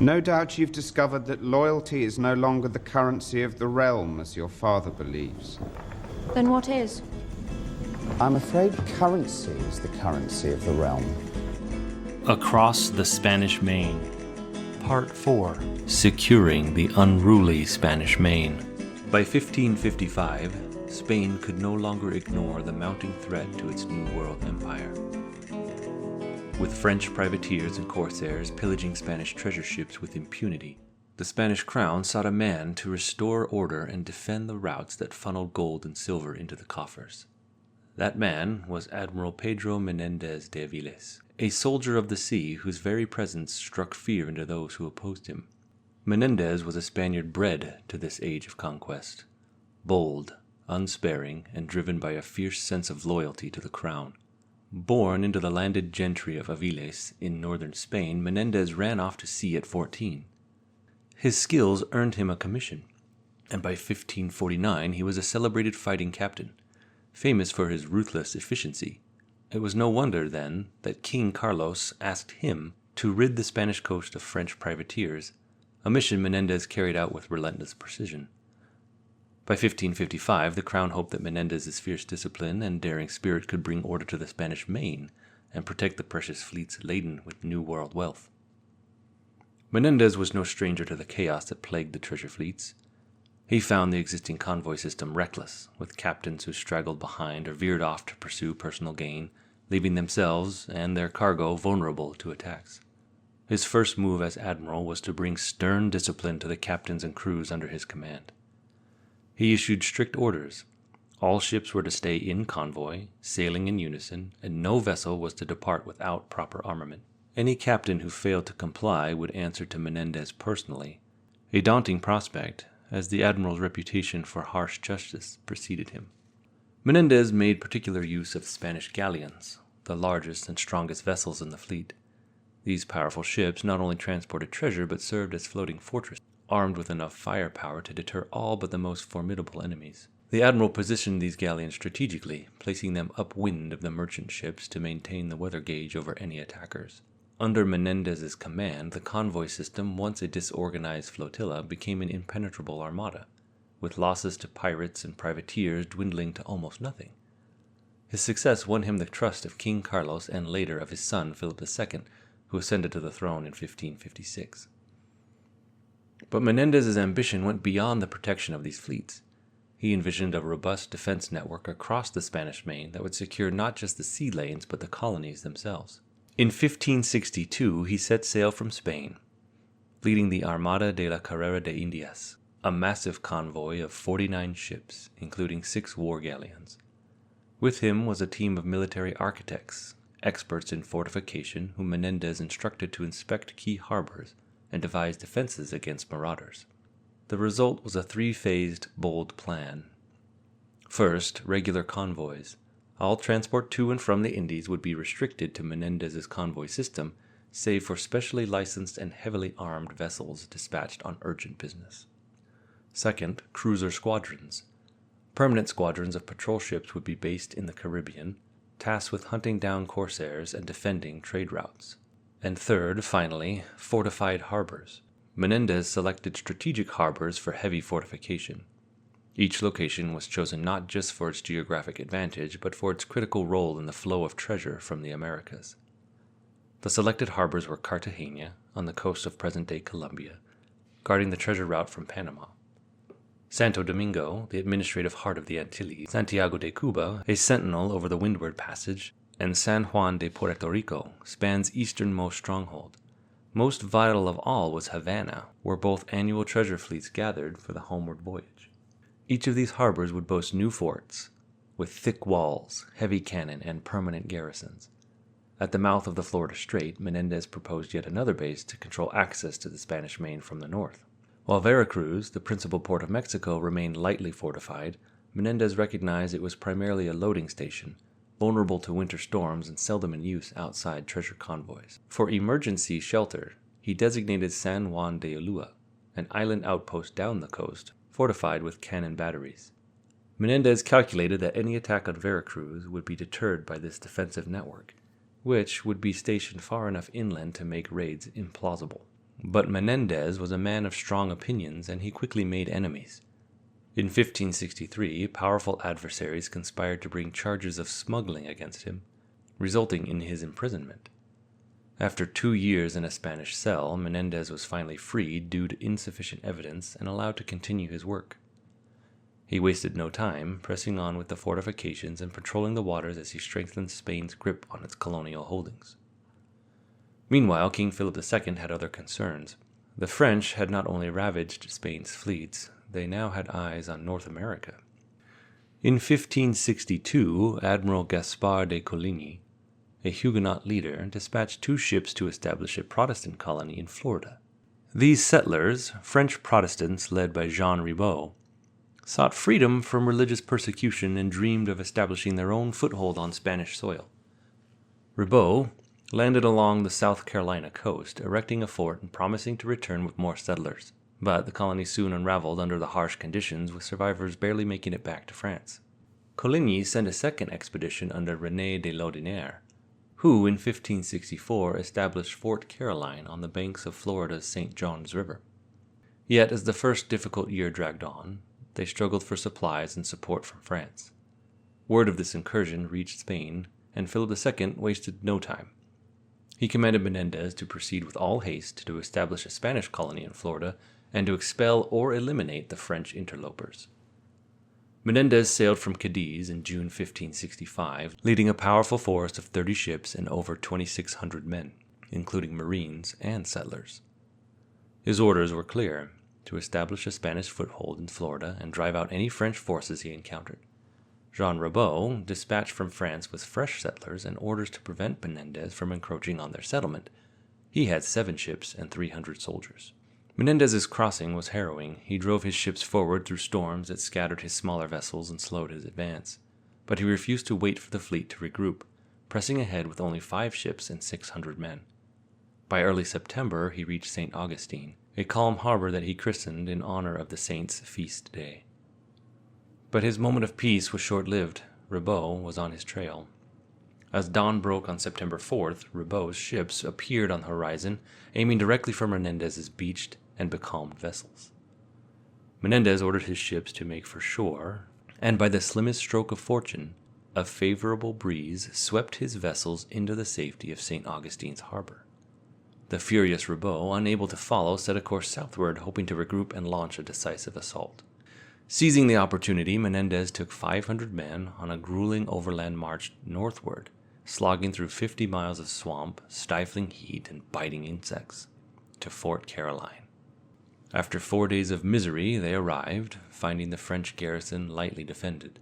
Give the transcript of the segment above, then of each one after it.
No doubt you've discovered that loyalty is no longer the currency of the realm, as your father believes. Then what is? I'm afraid currency is the currency of the realm. Across the Spanish Main. Part 4. Securing the unruly Spanish Main. By 1555, Spain could no longer ignore the mounting threat to its New World Empire. With French privateers and corsairs pillaging Spanish treasure ships with impunity, the Spanish crown sought a man to restore order and defend the routes that funneled gold and silver into the coffers. That man was Admiral Pedro Menendez de Aviles, a soldier of the sea whose very presence struck fear into those who opposed him. Menendez was a Spaniard bred to this age of conquest, bold, unsparing, and driven by a fierce sense of loyalty to the crown. Born into the landed gentry of Aviles in northern Spain, Menendez ran off to sea at 14. His skills earned him a commission, and by 1549 he was a celebrated fighting captain, famous for his ruthless efficiency. It was no wonder, then, that King Carlos asked him to rid the Spanish coast of French privateers, a mission Menendez carried out with relentless precision. By 1555, the crown hoped that Menendez's fierce discipline and daring spirit could bring order to the Spanish Main and protect the precious fleets laden with New World wealth. Menendez was no stranger to the chaos that plagued the treasure fleets. He found the existing convoy system reckless, with captains who straggled behind or veered off to pursue personal gain, leaving themselves and their cargo vulnerable to attacks. His first move as admiral was to bring stern discipline to the captains and crews under his command. He issued strict orders. All ships were to stay in convoy, sailing in unison, and no vessel was to depart without proper armament. Any captain who failed to comply would answer to Menendez personally, a daunting prospect, as the admiral's reputation for harsh justice preceded him. Menendez made particular use of Spanish galleons, the largest and strongest vessels in the fleet. These powerful ships not only transported treasure but served as floating fortresses, armed with enough firepower to deter all but the most formidable enemies. The admiral positioned these galleons strategically, placing them upwind of the merchant ships to maintain the weather gauge over any attackers. Under Menendez's command, the convoy system, once a disorganized flotilla, became an impenetrable armada, with losses to pirates and privateers dwindling to almost nothing. His success won him the trust of King Carlos and later of his son Philip II, who ascended to the throne in 1556. But Menendez's ambition went beyond the protection of these fleets. He envisioned a robust defense network across the Spanish Main that would secure not just the sea lanes but the colonies themselves. In 1562, he set sail from Spain, leading the Armada de la Carrera de Indias, a massive convoy of 49 ships, including 6 war galleons. With him was a team of military architects, experts in fortification, whom Menendez instructed to inspect key harbors and devise defenses against marauders. The result was a 3-phased, bold plan. First, regular convoys. All transport to and from the Indies would be restricted to Menendez's convoy system, save for specially licensed and heavily armed vessels dispatched on urgent business. Second, cruiser squadrons. Permanent squadrons of patrol ships would be based in the Caribbean, tasked with hunting down corsairs and defending trade routes. And third, finally, fortified harbors. Menendez selected strategic harbors for heavy fortification. Each location was chosen not just for its geographic advantage, but for its critical role in the flow of treasure from the Americas. The selected harbors were Cartagena, on the coast of present-day Colombia, guarding the treasure route from Panama; Santo Domingo, the administrative heart of the Antilles; Santiago de Cuba, a sentinel over the Windward Passage; and San Juan de Puerto Rico, Spain's easternmost stronghold. Most vital of all was Havana, where both annual treasure fleets gathered for the homeward voyage. Each of these harbors would boast new forts, with thick walls, heavy cannon, and permanent garrisons. At the mouth of the Florida Strait, Menendez proposed yet another base to control access to the Spanish Main from the north. While Veracruz, the principal port of Mexico, remained lightly fortified, Menendez recognized it was primarily a loading station, vulnerable to winter storms and seldom in use outside treasure convoys. For emergency shelter, he designated San Juan de Ulua, an island outpost down the coast, fortified with cannon batteries. Menendez calculated that any attack on Veracruz would be deterred by this defensive network, which would be stationed far enough inland to make raids implausible. But Menendez was a man of strong opinions, and he quickly made enemies. In 1563, powerful adversaries conspired to bring charges of smuggling against him, resulting in his imprisonment. After 2 years in a Spanish cell, Menendez was finally freed due to insufficient evidence and allowed to continue his work. He wasted no time, pressing on with the fortifications and patrolling the waters as he strengthened Spain's grip on its colonial holdings. Meanwhile, King Philip II had other concerns. The French had not only ravaged Spain's fleets, they now had eyes on North America. In 1562, Admiral Gaspard de Coligny, a Huguenot leader, dispatched 2 ships to establish a Protestant colony in Florida. These settlers, French Protestants led by Jean Ribault, sought freedom from religious persecution and dreamed of establishing their own foothold on Spanish soil. Ribault landed along the South Carolina coast, erecting a fort and promising to return with more settlers. But the colony soon unraveled under the harsh conditions, with survivors barely making it back to France. Coligny sent a second expedition under René de Laudonnière, who in 1564 established Fort Caroline on the banks of Florida's St. Johns River. Yet as the first difficult year dragged on, they struggled for supplies and support from France. Word of this incursion reached Spain, and Philip II wasted no time. He commanded Menendez to proceed with all haste to establish a Spanish colony in Florida and to expel or eliminate the French interlopers. Menendez sailed from Cadiz in June 1565, leading a powerful force of 30 ships and over 2,600 men, including Marines and settlers. His orders were clear: to establish a Spanish foothold in Florida and drive out any French forces he encountered. Jean Ribault dispatched from France with fresh settlers and orders to prevent Menendez from encroaching on their settlement. He had 7 ships and 300 soldiers. Menendez's crossing was harrowing. He drove his ships forward through storms that scattered his smaller vessels and slowed his advance. But he refused to wait for the fleet to regroup, pressing ahead with only 5 ships and 600 men. By early September, he reached St. Augustine, a calm harbor that he christened in honor of the saint's feast day. But his moment of peace was short-lived. Ribault was on his trail. As dawn broke on September 4th, Ribault's ships appeared on the horizon, aiming directly for Menendez's beached and becalmed vessels. Menendez ordered his ships to make for shore, and by the slimmest stroke of fortune, a favorable breeze swept his vessels into the safety of St. Augustine's harbor. The furious Ribault, unable to follow, set a course southward, hoping to regroup and launch a decisive assault. Seizing the opportunity, Menendez took 500 men on a grueling overland march northward, slogging through 50 miles of swamp, stifling heat, and biting insects, to Fort Caroline. After 4 days of misery, they arrived, finding the French garrison lightly defended.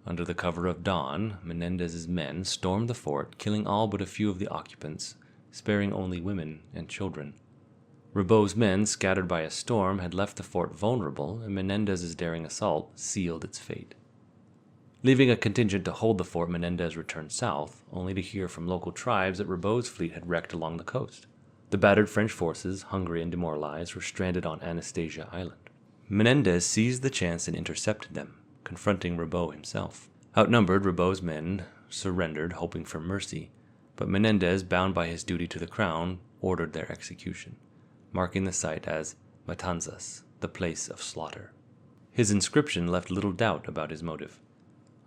Under the cover of dawn, Menendez's men stormed the fort, killing all but a few of the occupants, sparing only women and children. Ribault's men, scattered by a storm, had left the fort vulnerable, and Menendez's daring assault sealed its fate. Leaving a contingent to hold the fort, Menendez returned south, only to hear from local tribes that Ribault's fleet had wrecked along the coast. The battered French forces, hungry and demoralized, were stranded on Anastasia Island. Menendez seized the chance and intercepted them, confronting Ribault himself. Outnumbered, Ribault's men surrendered, hoping for mercy, but Menendez, bound by his duty to the crown, ordered their execution, marking the site as Matanzas, the place of slaughter. His inscription left little doubt about his motive.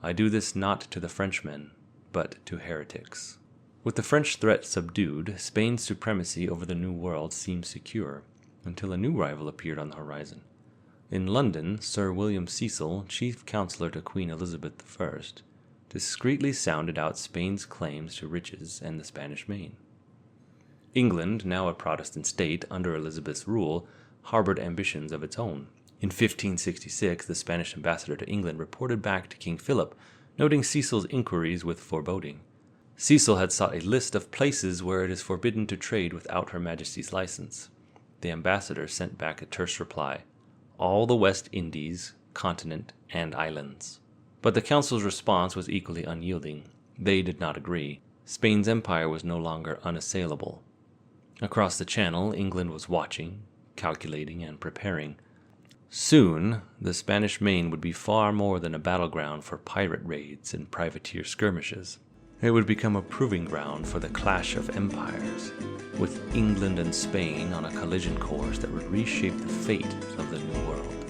"I do this not to the Frenchmen, but to heretics." With the French threat subdued, Spain's supremacy over the New World seemed secure, until a new rival appeared on the horizon. In London, Sir William Cecil, chief counselor to Queen Elizabeth I, discreetly sounded out Spain's claims to riches and the Spanish Main. England, now a Protestant state under Elizabeth's rule, harbored ambitions of its own. In 1566, the Spanish ambassador to England reported back to King Philip, noting Cecil's inquiries with foreboding. Cecil had sought a list of places where it is forbidden to trade without Her Majesty's license. The ambassador sent back a terse reply: all the West Indies, continent, and islands. But the council's response was equally unyielding. They did not agree. Spain's empire was no longer unassailable. Across the Channel, England was watching, calculating, and preparing. Soon, the Spanish Main would be far more than a battleground for pirate raids and privateer skirmishes. It would become a proving ground for the clash of empires, with England and Spain on a collision course that would reshape the fate of the New World.